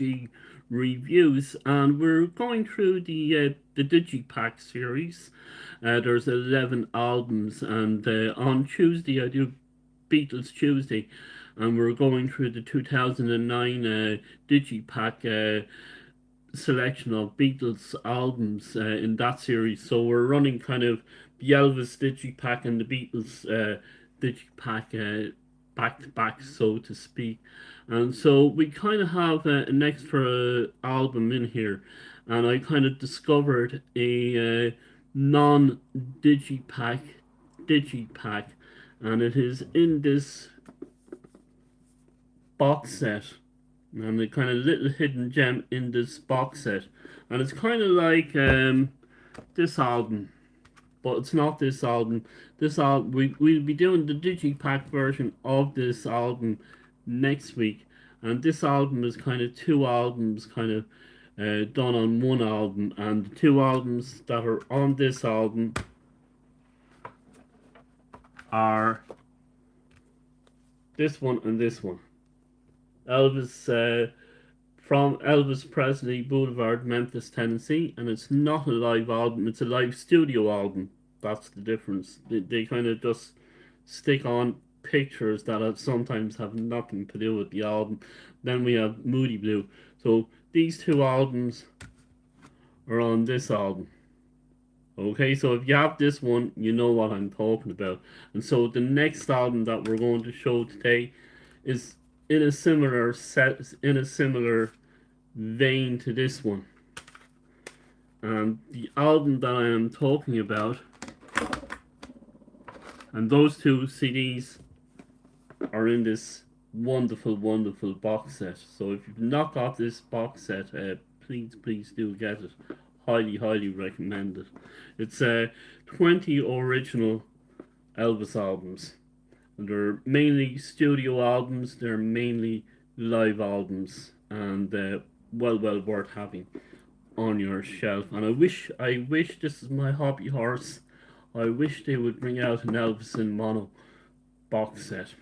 the reviews, and we're going through the Digipack series. There's 11 albums, and on Tuesday I do Beatles Tuesday, and we're going through the 2009 Digipack selection of Beatles albums in that series. So we're running kind of the Elvis Digipack and the Beatles Digipack back to back, so to speak. And so we kind of have an extra album in here, and I kind of discovered a non Digipack, and it is in this box set, and the kind of little hidden gem in this box set, and it's kind of like this album, but it's not this album. This album, we'll be doing the digipack version of this album next week, and this album is kind of two albums kind of done on one album, and the two albums that are on this album are this one and this one. Elvis from Elvis Presley Boulevard, Memphis, Tennessee, and it's not a live album, it's a live studio album. That's the difference. They kind of just stick on pictures that sometimes have nothing to do with the album. Then we have Moody Blue. So these two albums are on this album. Okay, so if you have this one, you know what I'm talking about. And so the next album that we're going to show today is in a similar vein to this one. And the album that I am talking about, and those two CDs are in this wonderful, wonderful box set. So if you've not got this box set, please do get it. Highly recommend it. It's 20 original Elvis albums. And they're mainly studio albums, they're mainly live albums, and well worth having on your shelf. And I wish this is my hobby horse. I wish they would bring out an Elvis in mono box set.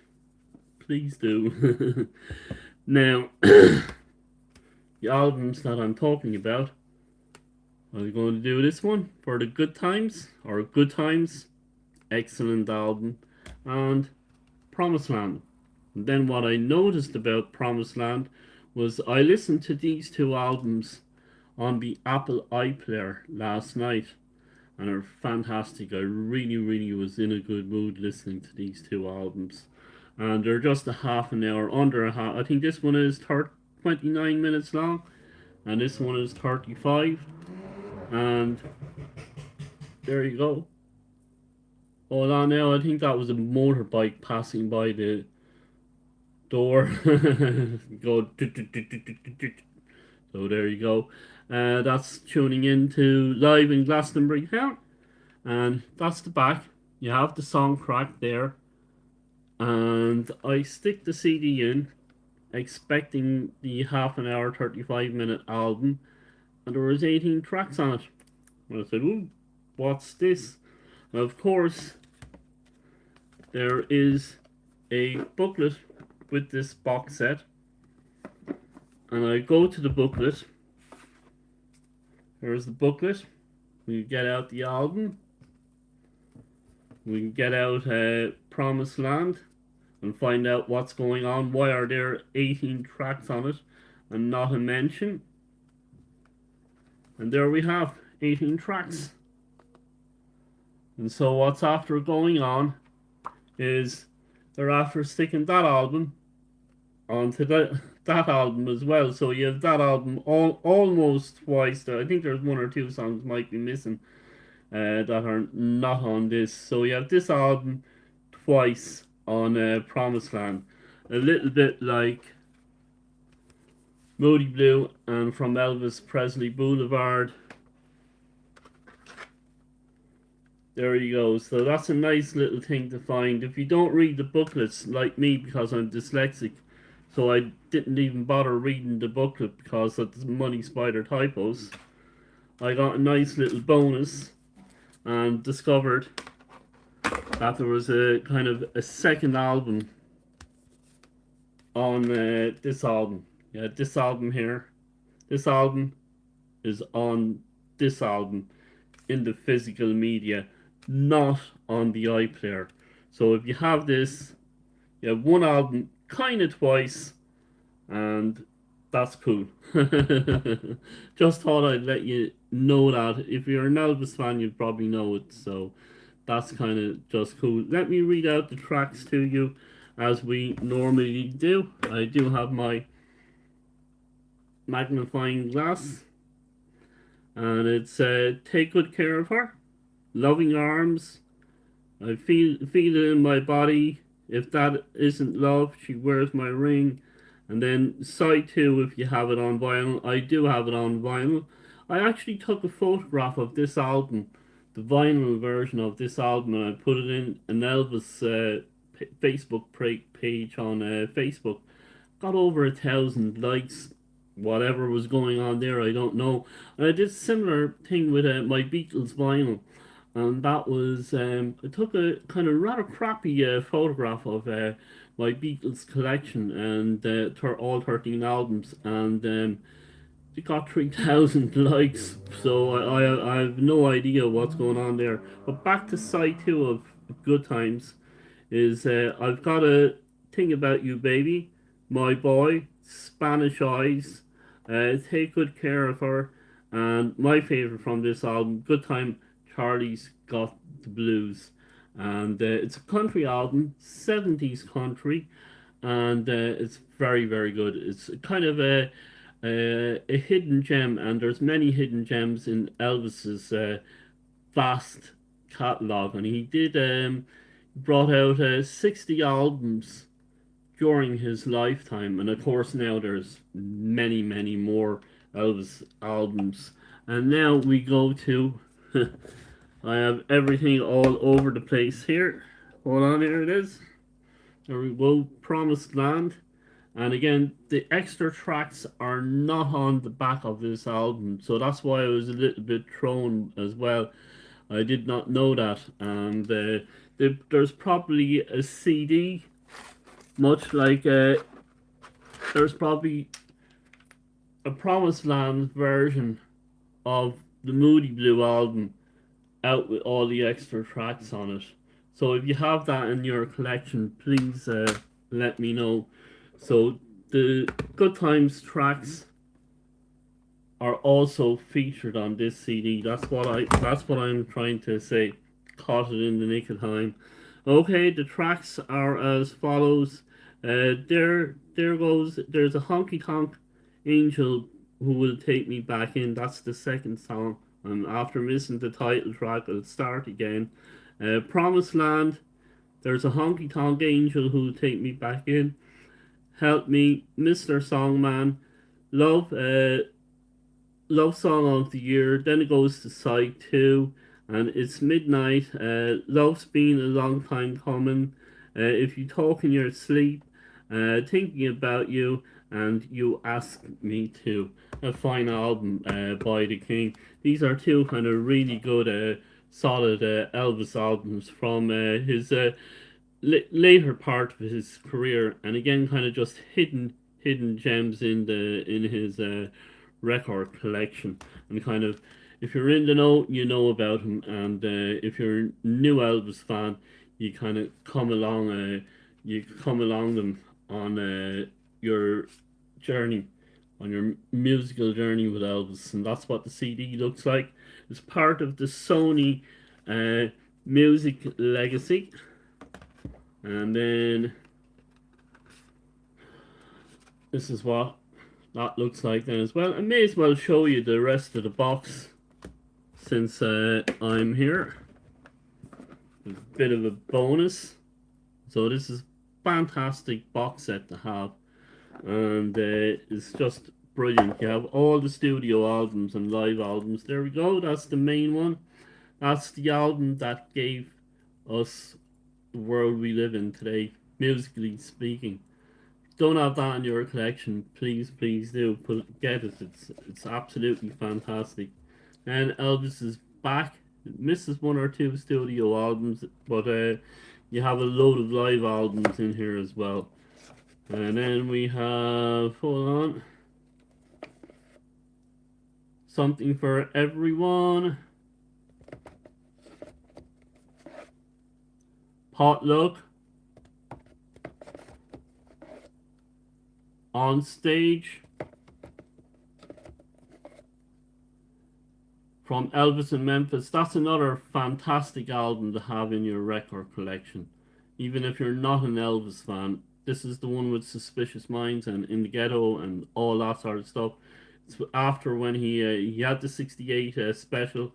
Please do. Now, the albums that I'm talking about, I'm going to do this one for the Good Times, or Good Times, excellent album, and Promiseland. And then what I noticed about Promiseland was I listened to these two albums on the Apple iPlayer last night, and they're fantastic. I really was in a good mood listening to these two albums, and they're just a half an hour, under a half. I think this one is 29 minutes long, and this one is 35, and there you go. Hold on now, I think that was a motorbike passing by the door. Go. So there you go. That's tuning in to live in Glastonbury Town. And that's the back. You have the song track there. And I stick the CD in, expecting the half an hour, 35-minute album. And there was 18 tracks on it. And I said, ooh, what's this? And of course, there is a booklet with this box set, and I go to the booklet. There's the booklet. We get out the album. We can get out Promised Land and find out what's going on. Why are there 18 tracks on it and not a mention? And there we have 18 tracks. And so what's after going on is they're after sticking that album onto that album as well. So you have that album almost twice. I think there's one or two songs might be missing that are not on this. So you have this album twice on Promised Land. A little bit like Moody Blue and From Elvis Presley Boulevard. There you go. So that's a nice little thing to find. If you don't read the booklets, like me, because I'm dyslexic, so I didn't even bother reading the booklet because of the money spider typos, I got a nice little bonus and discovered that there was a kind of a second album on this album. Yeah, this album here This album is on this album in the physical media, not on the iPlayer. So if you have this, you have one album kind of twice, and that's cool. Just thought I'd let you know that. If you're an Elvis fan, you probably know it. So that's kind of just cool. Let me read out the tracks to you as we normally do. I do have my magnifying glass, and it's Take Good Care of Her, Loving Arms, I feel it in my body. If that isn't love, she wears my ring. And then side two, if you have it on vinyl, I do have it on vinyl. I actually took a photograph of this album, the vinyl version of this album, and I put it in an Elvis Facebook page on Facebook. Got over 1,000 likes. Whatever was going on there, I don't know. And I did a similar thing with my Beatles vinyl, and that was I took a kind of rather crappy photograph of my Beatles collection and all 13 albums, and it got 3,000 likes. So I have no idea what's going on there. But back to side two of Good Times is I've got a thing about you, baby, my boy, Spanish Eyes, take good care of her, and my favorite from this album, Good Time, Charlie's Got the Blues, and it's a country album, 70s country, and it's very very good. It's kind of a hidden gem, and there's many hidden gems in Elvis's vast catalog, and he did brought out 60 albums during his lifetime, and of course now there's many many more Elvis albums. And now we go to I have everything all over the place here. Hold on, here it is. There we go, Promised Land. And again, the extra tracks are not on the back of this album, so that's why I was a little bit thrown as well. I did not know that, and there's probably a CD, much like there's probably a Promised Land version of the Moody Blue album out with all the extra tracks on it. So if you have that in your collection, please let me know. So the Good Times tracks are also featured on this CD. That's what I'm trying to say. Caught it in the nick of time. Okay, the tracks are as follows. There goes. There's a honky tonk angel who will take me back in. That's the second song. And after missing the title track, I'll start again. Promised Land. There's a honky tonk angel who will take me back in. Help Me, Mr. Songman. Love. Love Song of the Year. Then it goes to side two, and it's Midnight. Love's been a long time coming. If you talk in your sleep, thinking about you, and you ask me to. A fine album by the King. These are two kind of really good, solid Elvis albums from his later part of his career, and again, kind of just hidden gems in his record collection. And kind of, if you're in the know, you know about him, and if you're a new Elvis fan, you kind of you come along them on your journey, on your musical journey with Elvis, and that's what the CD looks like. It's part of the Sony music legacy. And then this is what that looks like then as well. I may as well show you the rest of the box since I'm here. A bit of a bonus. So this is fantastic box set to have, and it's just brilliant. You have all the studio albums and live albums. There we go. That's the main one. That's the album that gave us the world we live in today, musically speaking. Don't have that in your collection, please do get it. It's absolutely fantastic. And Elvis is back. It misses one or two studio albums, but you have a load of live albums in here as well. And then we have, hold on, Something for Everyone, Potluck, On Stage, from Elvis in Memphis. That's another fantastic album to have in your record collection. Even if you're not an Elvis fan, this is the one with Suspicious Minds and In the Ghetto and all that sort of stuff. It's after when he had the '68 special,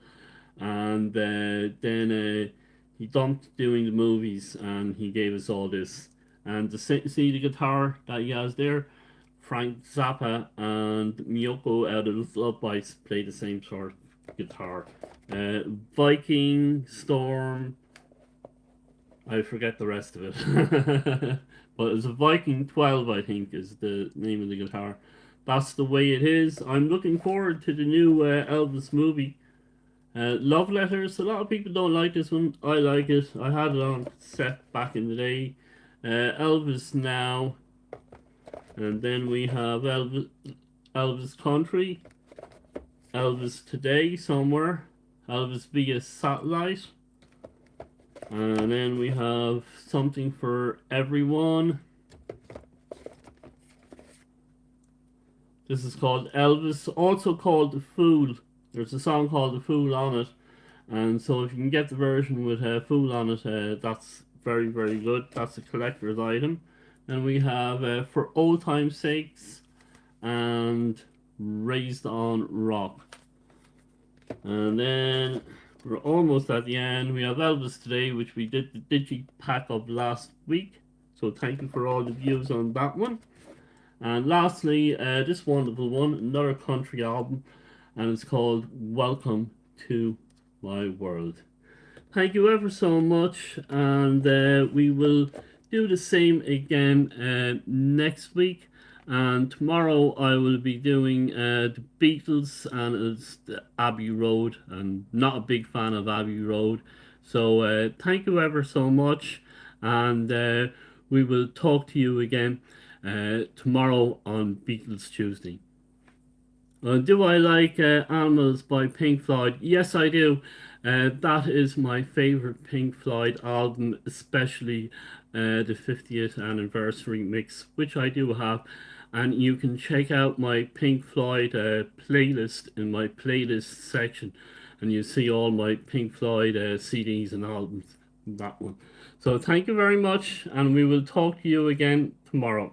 and then he dumped doing the movies and he gave us all this. And to see the guitar that he has there, Frank Zappa and Miyoko out of the Love Bites play the same sort of guitar. Uh, Viking, Storm, I forget the rest of it. But it's a Viking 12, I think, is the name of the guitar. That's the way it is. I'm looking forward to the new Elvis movie. Love Letters. A lot of people don't like this one. I like it. I had it on set back in the day. Elvis Now. And then we have Elvis Country. Elvis Today somewhere. Elvis via Satellite. And then we have Something for Everyone. This is called Elvis, also called The Fool. There's a song called The Fool on it. And so if you can get the version with Fool on it, that's very, very good. That's a collector's item. And we have For Old Time's Sakes and Raised on Rock. And then we're almost at the end. We have Elvis Today, which we did the Digi pack of last week. So thank you for all the views on that one. And lastly, this wonderful one, another country album, and it's called Welcome to My World. Thank you ever so much, and we will do the same again next week. And tomorrow I will be doing the Beatles, and it's the Abbey Road. I'm not a big fan of Abbey Road, so thank you ever so much, and we will talk to you again tomorrow on Beatles Tuesday. Do I like Animals by Pink Floyd? Yes, I do. That is my favorite Pink Floyd album, especially the 50th anniversary mix, which I do have. And you can check out my Pink Floyd playlist in my playlist section, and you see all my Pink Floyd CDs and albums. That one. So thank you very much, and we will talk to you again tomorrow.